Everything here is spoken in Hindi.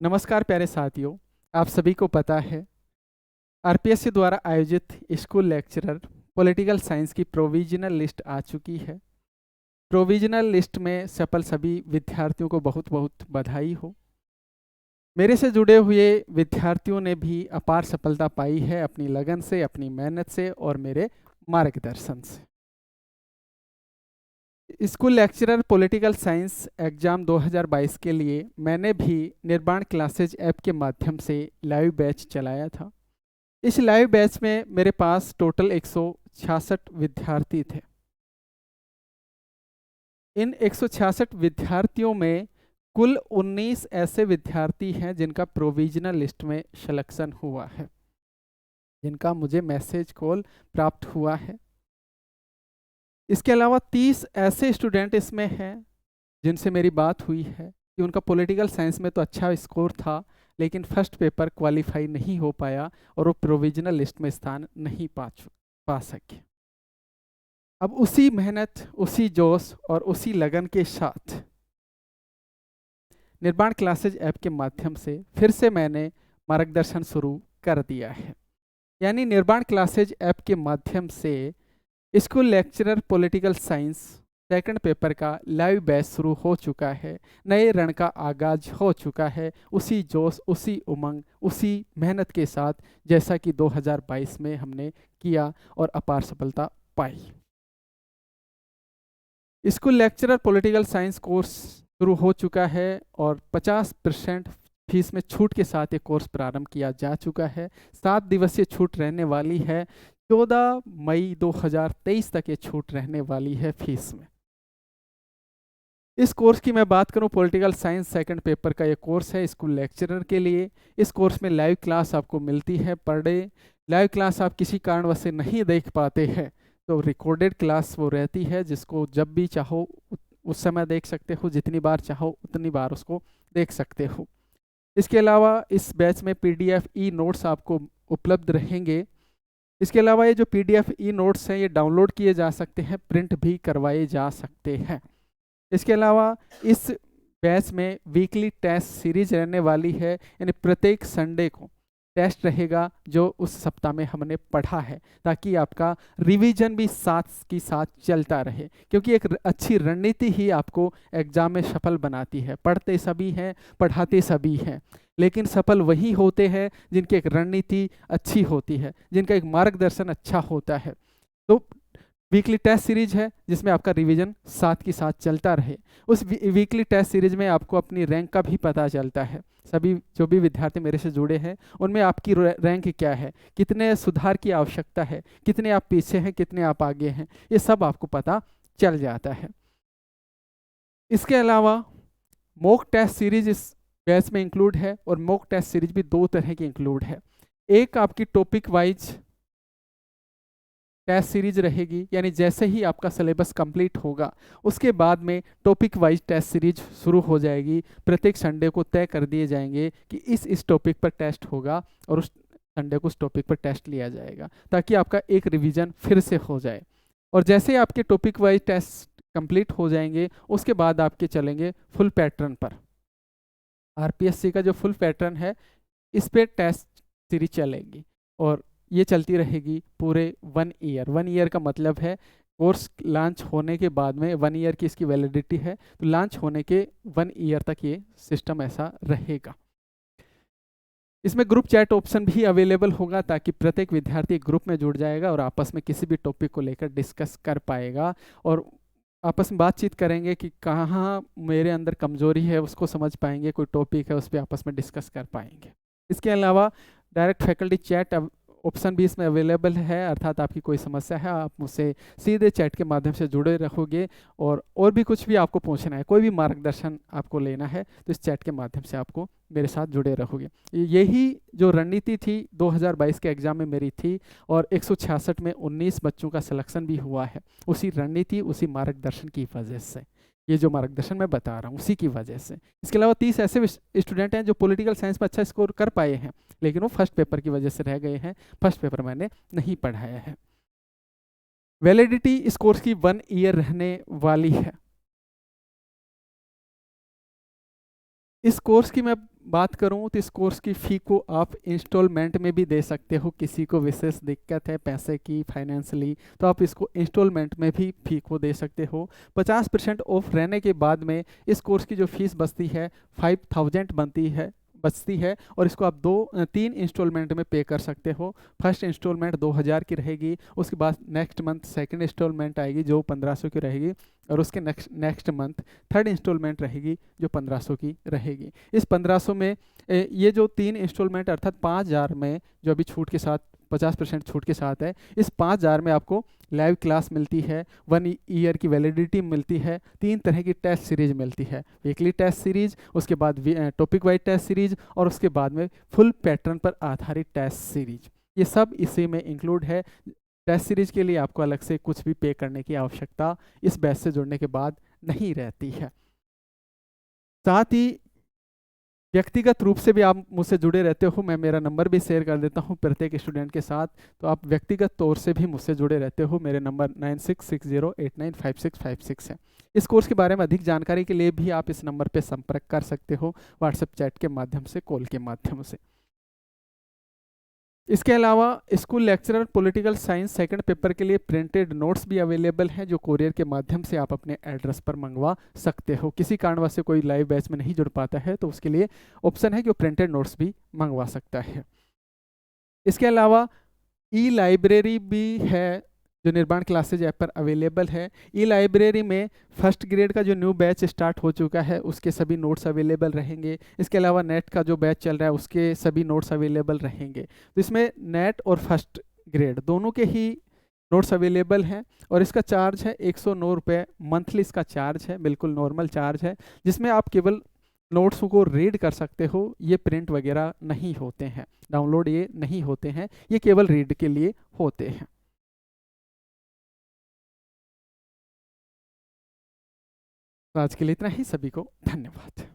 नमस्कार प्यारे साथियों। आप सभी को पता है आरपीएससी द्वारा आयोजित स्कूल लेक्चरर पॉलिटिकल साइंस की प्रोविजनल लिस्ट आ चुकी है। प्रोविजनल लिस्ट में सफल सभी विद्यार्थियों को बहुत बहुत बधाई हो। मेरे से जुड़े हुए विद्यार्थियों ने भी अपार सफलता पाई है अपनी लगन से, अपनी मेहनत से और मेरे मार्गदर्शन से। School lecturer political science exam 2022 के लिए मैंने भी निर्माण क्लासेज ऐप के माध्यम से लाइव बैच चलाया था। इस लाइव बैच में मेरे पास टोटल 166 विद्यार्थी थे। इन 166 विद्यार्थियों में कुल 19 ऐसे विद्यार्थी हैं जिनका प्रोविजनल लिस्ट में सिलेक्शन हुआ है, जिनका मुझे मैसेज कॉल प्राप्त हुआ है। इसके अलावा 30 ऐसे स्टूडेंट इसमें हैं जिनसे मेरी बात हुई है कि उनका पॉलिटिकल साइंस में तो अच्छा स्कोर था, लेकिन फर्स्ट पेपर क्वालिफाई नहीं हो पाया और वो प्रोविजनल लिस्ट में स्थान नहीं पा सके। अब उसी मेहनत, उसी जोश और उसी लगन के साथ निर्माण क्लासेज ऐप के माध्यम से फिर से मैंने मार्गदर्शन शुरू कर दिया है। यानी निर्माण क्लासेज ऐप के माध्यम से school lecturer political science second paper का लाइव बैच शुरू हो चुका है। नए रण का आगाज हो चुका है, उसी जोश, उसी उमंग, उसी मेहनत के साथ जैसा कि 2022 में हमने किया और अपार सफलता पाई। School lecturer political science course शुरू हो चुका है और 50% फीस में छूट के साथ ये कोर्स प्रारंभ किया जा चुका है। 7 दिवसीय छूट रहने वाली है। 14 मई 2023 तक ये छूट रहने वाली है फीस में। इस कोर्स की मैं बात करूं, पॉलिटिकल साइंस सेकंड पेपर का ये कोर्स है स्कूल लेक्चरर के लिए। इस कोर्स में लाइव क्लास आपको मिलती है पर डे। लाइव क्लास आप किसी कारणवश से नहीं देख पाते हैं तो रिकॉर्डेड क्लास वो रहती है, जिसको जब भी चाहो उस समय देख सकते हो, जितनी बार चाहो उतनी बार उसको देख सकते हो। इसके अलावा इस बैच में पीडीएफ ई नोट्स आपको उपलब्ध रहेंगे। इसके अलावा ये जो पीडीएफ ई नोट्स हैं ये डाउनलोड किए जा सकते हैं, प्रिंट भी करवाए जा सकते हैं। इसके अलावा इस बैच में वीकली टेस्ट सीरीज रहने वाली है, यानी प्रत्येक संडे को टेस्ट रहेगा जो उस सप्ताह में हमने पढ़ा है, ताकि आपका रिवीजन भी साथ की साथ चलता रहे। क्योंकि एक अच्छी रणनीति ही आपको एग्जाम में सफल बनाती है। पढ़ते सभी हैं, पढ़ाते सभी हैं, लेकिन सफल वही होते हैं जिनकी एक रणनीति अच्छी होती है, जिनका एक मार्गदर्शन अच्छा होता है। तो वीकली टेस्ट सीरीज है जिसमें आपका रिवीजन साथ के साथ चलता रहे। उस वीकली टेस्ट सीरीज में आपको अपनी रैंक का भी पता चलता है। सभी जो भी विद्यार्थी मेरे से जुड़े हैं उनमें आपकी रैंक क्या है, कितने सुधार की आवश्यकता है, कितने आप पीछे हैं, कितने आप आगे हैं, ये सब आपको पता चल जाता है। इसके अलावा मॉक टेस्ट सीरीज इस बैच में इंक्लूड है और मॉक टेस्ट सीरीज भी 2 तरह की इंक्लूड है। एक आपकी टॉपिक वाइज टेस्ट सीरीज रहेगी, यानी जैसे ही आपका सिलेबस कंप्लीट होगा उसके बाद में टॉपिक वाइज टेस्ट सीरीज शुरू हो जाएगी। प्रत्येक संडे को तय कर दिए जाएंगे कि इस टॉपिक पर टेस्ट होगा और उस संडे को उस टॉपिक पर टेस्ट लिया जाएगा, ताकि आपका एक रिवीजन फिर से हो जाए। और जैसे ही आपके टॉपिक वाइज टेस्ट कंप्लीट हो जाएंगे उसके बाद आपके चलेंगे फुल पैटर्न पर। आरपीएससी का जो फुल पैटर्न है इस पे टेस्ट सीरीज चलेगी और ये चलती रहेगी पूरे 1 ईयर। 1 ईयर का मतलब है कोर्स लॉन्च होने के बाद में 1 ईयर की इसकी वैलिडिटी है, तो लॉन्च होने के 1 ईयर तक ये सिस्टम ऐसा रहेगा। इसमें ग्रुप चैट ऑप्शन भी अवेलेबल होगा, ताकि प्रत्येक विद्यार्थी ग्रुप में जुड़ जाएगा और आपस में किसी भी टॉपिक को लेकर डिस्कस कर पाएगा और आपस में बातचीत करेंगे कि कहाँ मेरे अंदर कमजोरी है उसको समझ पाएंगे, कोई टॉपिक है उस पर आपस में डिस्कस कर पाएंगे। इसके अलावा डायरेक्ट फैकल्टी चैट ऑप्शन भी इसमें अवेलेबल है, अर्थात आपकी कोई समस्या है आप मुझसे सीधे चैट के माध्यम से जुड़े रहोगे और भी कुछ भी आपको पूछना है, कोई भी मार्गदर्शन आपको लेना है तो इस चैट के माध्यम से आपको मेरे साथ जुड़े रहोगे। यही जो रणनीति थी 2022 के एग्जाम में मेरी थी और 166 में 19 बच्चों का सिलेक्शन भी हुआ है, उसी रणनीति, उसी मार्गदर्शन की वजह से। ये जो मार्गदर्शन मैं बता रहा हूँ उसी की वजह से। इसके अलावा 30 ऐसे स्टूडेंट हैं जो पॉलिटिकल साइंस में अच्छा स्कोर कर पाए हैं, लेकिन वो फर्स्ट पेपर की वजह से रह गए हैं। फर्स्ट पेपर मैंने नहीं पढ़ाया है। वैलिडिटी इस कोर्स की 1 ईयर रहने वाली है। इस कोर्स की मैं बात करूं तो इस कोर्स की फ़ी को आप इंस्टॉलमेंट में भी दे सकते हो। किसी को विशेष दिक्कत है पैसे की, फाइनेंशियली, तो आप इसको इंस्टॉलमेंट में भी फ़ी को दे सकते हो। 50% ऑफ रहने के बाद में इस कोर्स की जो फीस बचती है 5000 बचती है, और इसको आप 3 इंस्टॉलमेंट में पे कर सकते हो। फर्स्ट इंस्टॉलमेंट 2000 की रहेगी, उसके बाद नेक्स्ट मंथ सेकंड इंस्टॉलमेंट आएगी जो 1500 की रहेगी, और उसके नेक्स्ट मंथ थर्ड इंस्टॉलमेंट रहेगी जो 1500 की रहेगी। इस 1500 में ये जो 3 इंस्टॉलमेंट अर्थात 5000 में जो अभी छूट के साथ 50% छूट के साथ है, इस 5000 में आपको लाइव क्लास मिलती है, 1 ईयर की वैलिडिटी मिलती है, 3 तरह की टेस्ट सीरीज मिलती है, वीकली टेस्ट सीरीज, उसके बाद टॉपिक वाइज टेस्ट सीरीज, और उसके बाद में फुल पैटर्न पर आधारित टेस्ट सीरीज। ये सब इसी में इंक्लूड है। टेस्ट सीरीज के लिए आपको अलग से कुछ भी पे करने की आवश्यकता इस बैच से जुड़ने के बाद नहीं रहती है। साथ ही व्यक्तिगत रूप से भी आप मुझसे जुड़े रहते हो, मैं मेरा नंबर भी शेयर कर देता हूं प्रत्येक स्टूडेंट के साथ, तो आप व्यक्तिगत तौर से भी मुझसे जुड़े रहते हो। मेरे नंबर 9660895656 है। इस कोर्स के बारे में अधिक जानकारी के लिए भी आप इस नंबर पर संपर्क कर सकते हो, व्हाट्सएप चैट के माध्यम से, कॉल के माध्यम से। इसके अलावा school lecturer political science second paper के लिए प्रिंटेड नोट्स भी अवेलेबल हैं, जो कोरियर के माध्यम से आप अपने एड्रेस पर मंगवा सकते हो। किसी कारणवश से कोई लाइव बैच में नहीं जुड़ पाता है तो उसके लिए ऑप्शन है कि वो प्रिंटेड नोट्स भी मंगवा सकता है। इसके अलावा ई लाइब्रेरी भी है जो निर्माण क्लासेज ऐप पर अवेलेबल है। ई लाइब्रेरी में फर्स्ट ग्रेड का जो न्यू बैच स्टार्ट हो चुका है उसके सभी नोट्स अवेलेबल रहेंगे। इसके अलावा नेट का जो बैच चल रहा है उसके सभी नोट्स अवेलेबल रहेंगे। तो इसमें नेट और फर्स्ट ग्रेड दोनों के ही नोट्स अवेलेबल हैं, और इसका चार्ज है 109 रुपये मंथली। इसका चार्ज है, बिल्कुल नॉर्मल चार्ज है, जिसमें आप केवल नोट्स को रीड कर सकते हो। ये प्रिंट वगैरह नहीं होते हैं, डाउनलोड ये नहीं होते हैं, ये केवल रीड के लिए होते हैं। तो आज के लिए इतना ही, सभी को धन्यवाद।